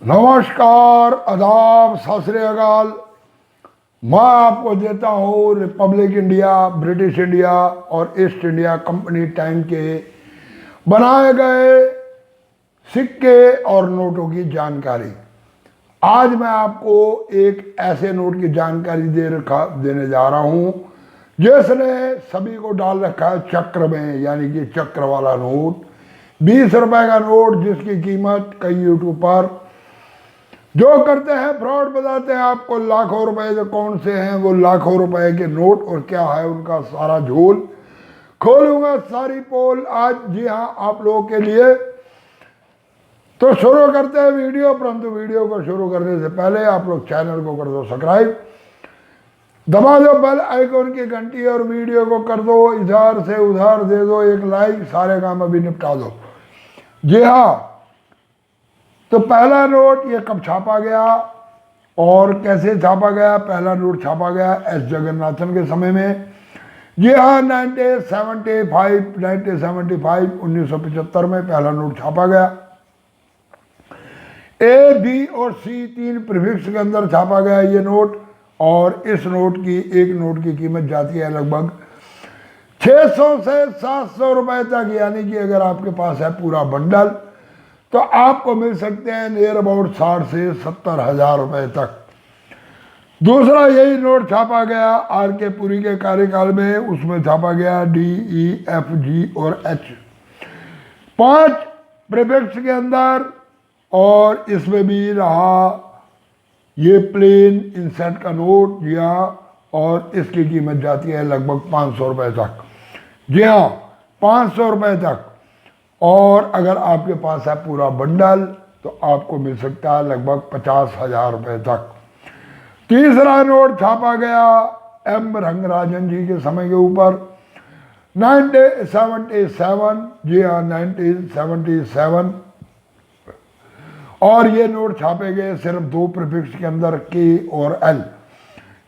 नमस्कार, आदाब, सत श्री अकाल। मैं आपको देता हूँ रिपब्लिक इंडिया, ब्रिटिश इंडिया और ईस्ट इंडिया कंपनी टाइम के बनाए गए सिक्के और नोटों की जानकारी। आज मैं आपको एक ऐसे नोट की जानकारी देने जा रहा हूँ जिसने सभी को डाल रखा है चक्र में, यानी कि चक्र वाला नोट। 20 रुपए का नोट जिसकी कीमत कई यूट्यूब पर जो करते हैं फ्रॉड बताते हैं आपको लाखों रुपए जो कौन से हैं वो लाखों रुपए के नोट और क्या है उनका सारा झोल खोलूंगा, सारी पोल आज। जी हाँ, आप लोगों के लिए। तो शुरू करते हैं वीडियो, परंतु वीडियो को शुरू करने से पहले आप लोग चैनल को कर दो सब्सक्राइब, दबा दो बेल आइकॉन की घंटी और वीडियो को कर दो इधर से उधर, दे दो एक लाइक, सारे काम अभी निपटा दो। जी हाँ, तो पहला नोट ये कब छापा गया और कैसे छापा गया? पहला नोट छापा गया एस जगन्नाथन के समय में। जी हाँ, 1975 में पहला नोट छापा गया। ए, बी और सी तीन प्रीफिक्स के अंदर छापा गया ये नोट। और इस नोट की एक नोट की कीमत जाती है लगभग 600 से 700 रुपए तक, यानी कि अगर आपके पास है पूरा बंडल तो आपको मिल सकते हैं नियर अबाउट 60 से 70 हजार रुपए तक। दूसरा यही नोट छापा गया आर के पुरी के कार्यकाल में, उसमें छापा गया डी, ई, एफ, जी और एच, 5 प्रीफिक्स के अंदर। और इसमें भी रहा ये प्लेन इंसेट का नोट। जी हाँ, और इसकी कीमत जाती है लगभग 500 रुपए तक। जी हाँ, 500 रुपए तक। और अगर आपके पास है पूरा बंडल तो आपको मिल सकता है लगभग 50,000 रुपए तक। तीसरा नोट छापा गया एम रंगराजन जी के समय के ऊपर 1977। जी हाँ, 1977। और ये नोट छापे गए सिर्फ 2 प्रीफिक्स के अंदर, के और एल।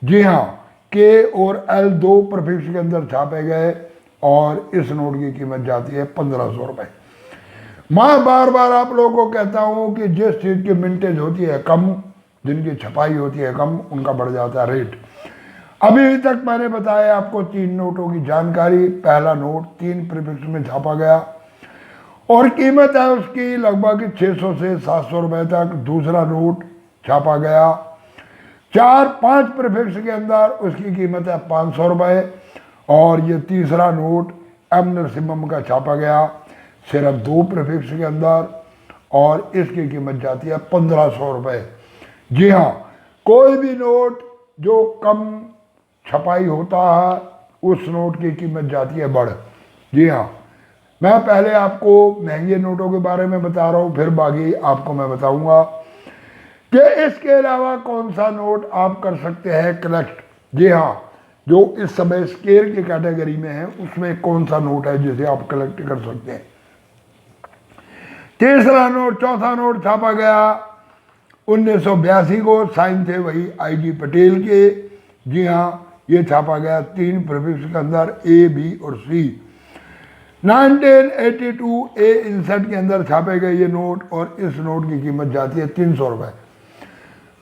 जी हाँ, के और एल 2 प्रीफिक्स के अंदर छापे गए और इस नोट की कीमत जाती है 1500 रुपए। मैं बार बार आप लोगों को कहता हूं कि जिस चीज की मिंटेज होती है कम, जिनकी छपाई होती है कम, उनका बढ़ जाता है रेट। अभी तक मैंने बताया आपको 3 नोटों की जानकारी। पहला नोट 3 प्रीफिक्स में छापा गया और कीमत है उसकी लगभग 600 से 700 रुपए तक। दूसरा नोट छापा गया 4-5 प्रीफिक्स के अंदर, उसकी कीमत है 500 रुपए। और ये तीसरा नोट एम नरसिम्हम का छापा गया सिर्फ 2 प्रीफिक्स के अंदर और इसकी कीमत जाती है 1500 रुपए। जी हाँ, कोई भी नोट जो कम छपाई होता है उस नोट की कीमत जाती है बढ़। जी हाँ, मैं पहले आपको महंगे नोटों के बारे में बता रहा हूँ, फिर बाकी आपको मैं बताऊंगा कि इसके अलावा कौन सा नोट आप कर सकते हैं कलेक्ट। जी हाँ, जो इस समय स्केल की कैटेगरी में है उसमें कौन सा नोट है जिसे आप कलेक्ट कर सकते हैं। तीसरा नोट, चौथा नोट छापा गया 1982 को, साइन थे वही आई.जी. पटेल के। जी हाँ, ये छापा गया 3 प्रीफिक्स के अंदर, ए, बी और सी। 1982 ए इंसेट के अंदर छापे गए ये नोट और इस नोट की कीमत जाती है 300 रुपए।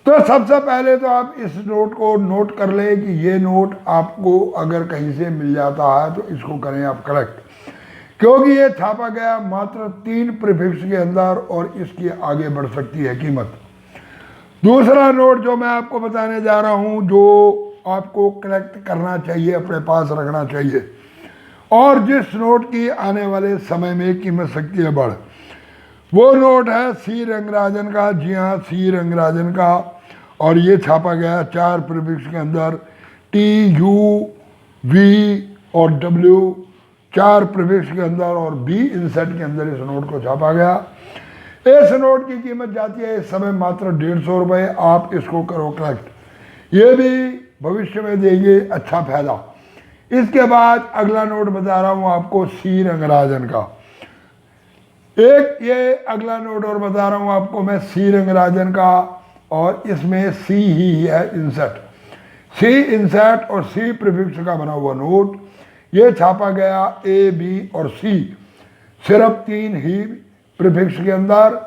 तो सबसे पहले तो आप इस नोट को नोट कर लें कि ये नोट आपको अगर कहीं से मिल जाता है तो इसको करें आप कलेक्ट, क्योंकि ये छापा गया मात्र 3 प्रीफिक्स के अंदर और इसकी आगे बढ़ सकती है कीमत। दूसरा नोट जो मैं आपको बताने जा रहा हूं, जो आपको कलेक्ट करना चाहिए, अपने पास रखना चाहिए और जिस नोट की आने वाले समय में कीमत सकती है बढ़, वो नोट है सी रंगराजन का। जी हाँ, सी रंगराजन का। और ये छापा गया 4 प्रीफिक्स के अंदर, टी, यू, वी और डब्ल्यू, 4 प्रीफिक्स के अंदर और बी इंसेट के अंदर इस नोट को छापा गया। इस नोट की कीमत जाती है इस समय मात्र 150 रुपए। आप इसको करो कलेक्ट, ये भी भविष्य में देंगे अच्छा फायदा। इसके बाद अगला नोट बता रहा हूं आपको सी रंगराजन का। एक ये अगला नोट और बता रहा हूं आपको मैं सी रंगराजन का, और इसमें सी ही है इंसेट, सी इंसेट और सी प्रीफिक्स का बना हुआ नोट। ये छापा गया ए, बी और सी सिर्फ 3 ही प्रीफिक्स के अंदर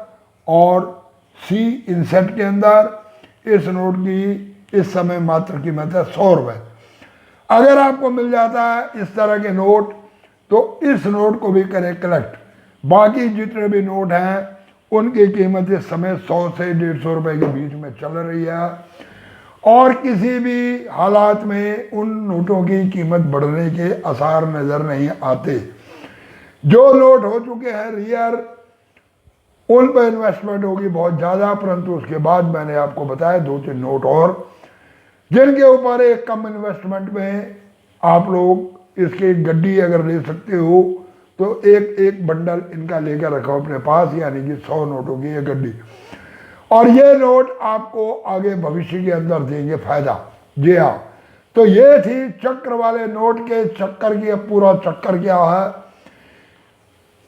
और सी इंसेट के अंदर इस नोट की इस समय मात्र कीमत है 100 रुपये। अगर आपको मिल जाता है इस तरह के नोट तो इस नोट को भी करें कलेक्ट। बाकी जितने भी नोट हैं उनकी कीमत इस समय 100 से 150 रुपये के बीच में चल रही है और किसी भी हालात में उन नोटों की कीमत बढ़ने के आसार नज़र नहीं आते। जो नोट हो चुके हैं रियर उन पर इन्वेस्टमेंट होगी बहुत ज़्यादा, परंतु उसके बाद मैंने आपको बताया 2-3 नोट और जिनके ऊपर एक कम इन्वेस्टमेंट में आप लोग इसकी गड्डी अगर ले सकते हो तो एक बंडल इनका लेकर रखो अपने पास, यानी कि 100 नोटों की ये गड्डी। और ये नोट आपको आगे भविष्य के अंदर देंगे फायदा। जी हाँ, तो ये थी चक्र वाले नोट के चक्कर की। अब पूरा चक्कर क्या है,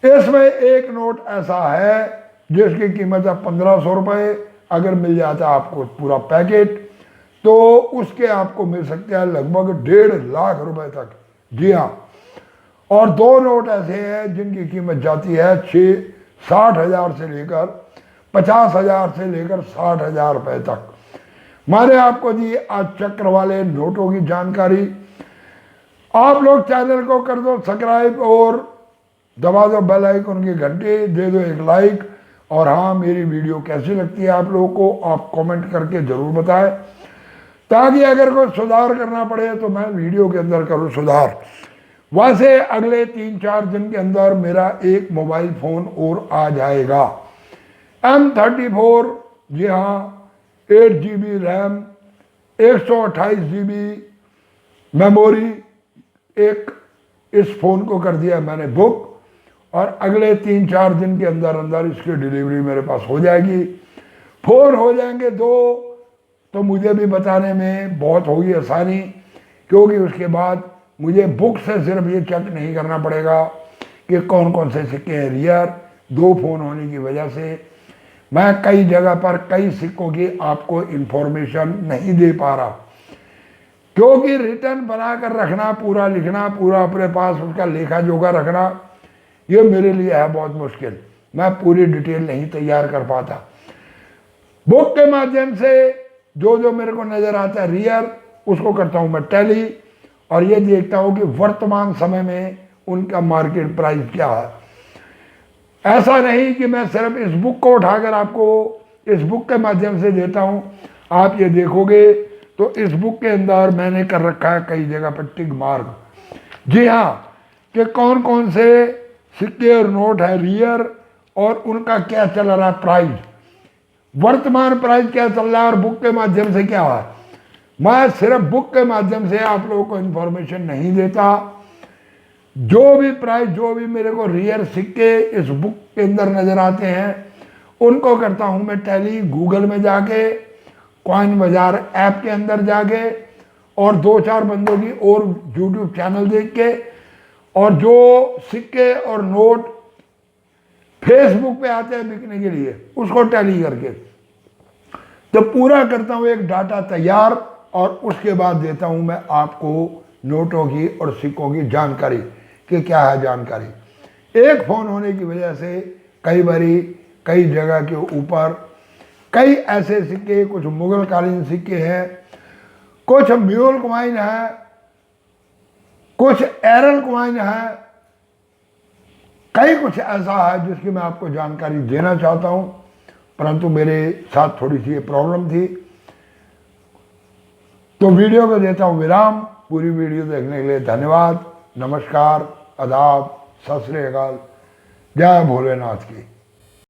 इसमें एक नोट ऐसा है जिसकी कीमत है 1500 रुपये। अगर मिल जाता है आपको पूरा पैकेट तो उसके आपको मिल सकते हैं लगभग 1.5 लाख रुपए तक। जी हाँ, और 2 नोट ऐसे हैं जिनकी कीमत जाती है 60,000 से लेकर 50,000 से लेकर 60,000 रुपये तक। मैंने आपको दी आज चक्र वाले नोटों की जानकारी। आप लोग चैनल को कर दो सब्सक्राइब और दबा दो बेल आइकन की घंटी, दे दो एक लाइक। और हाँ, मेरी वीडियो कैसी लगती है आप लोगों को आप कमेंट करके ज़रूर बताएं, ताकि अगर कोई सुधार करना पड़े तो मैं वीडियो के अंदर करूँ सुधार। वैसे अगले 3-4 दिन के अंदर मेरा एक मोबाइल फ़ोन और आ जाएगा M34। जी हाँ, 8 GB रैम, 128 GB मेमोरी। एक इस फ़ोन को कर दिया मैंने बुक और अगले 3-4 दिन के अंदर अंदर इसकी डिलीवरी मेरे पास हो जाएगी। फ़ोन हो जाएंगे 2 तो मुझे भी बताने में बहुत होगी आसानी, क्योंकि उसके बाद मुझे बुक से सिर्फ ये चेक नहीं करना पड़ेगा कि कौन कौन से सिक्के हैं रियर। 2 फ़ोन होने की वजह से मैं कई जगह पर कई सिक्कों की आपको इन्फॉर्मेशन नहीं दे पा रहा, क्योंकि रिटर्न बना कर रखना, पूरा लिखना, पूरा अपने पास उसका लेखा जोखा रखना, ये मेरे लिए है बहुत मुश्किल। मैं पूरी डिटेल नहीं तैयार कर पाता। बुक के माध्यम से जो जो मेरे को नज़र आता है रियर, उसको करता हूँ मैं टैली और ये देखता हूँ कि वर्तमान समय में उनका मार्केट प्राइस क्या है। ऐसा नहीं कि मैं सिर्फ इस बुक को उठाकर आपको इस बुक के माध्यम से देता हूँ। आप ये देखोगे तो इस बुक के अंदर मैंने कर रखा है कई जगह पर टिक मार्क। जी हाँ, कि कौन कौन से सिक्के और नोट है रियर और उनका क्या चल रहा है प्राइस, वर्तमान प्राइस क्या चल रहा है और बुक के माध्यम से क्या है। मैं सिर्फ बुक के माध्यम से आप लोगों को इन्फॉर्मेशन नहीं देता। जो भी प्राइस, जो भी मेरे को रियर सिक्के इस बुक के अंदर नज़र आते हैं उनको करता हूँ मैं टैली। गूगल में जाके, कॉइन बाजार ऐप के अंदर जाके और 2-4 बंदों की और यूट्यूब चैनल देख के, और जो सिक्के और नोट फेसबुक पे आते हैं बिकने के लिए उसको टैली करके तो पूरा करता हूँ एक डाटा तैयार, और उसके बाद देता हूँ मैं आपको नोटों की और सिक्कों की जानकारी कि क्या है जानकारी। एक फ़ोन होने की वजह से कई बारी कई जगह के ऊपर कई ऐसे सिक्के, कुछ मुगल कालीन सिक्के हैं, कुछ म्यूल कॉइन है, कुछ एरल कॉइन है, कई कुछ ऐसा है जिसकी मैं आपको जानकारी देना चाहता हूं, परंतु मेरे साथ थोड़ी सी प्रॉब्लम थी तो वीडियो को देता हूं विराम। पूरी वीडियो देखने के लिए धन्यवाद। नमस्कार, आदाब, सत श्री अकाल, जय भोलेनाथ की।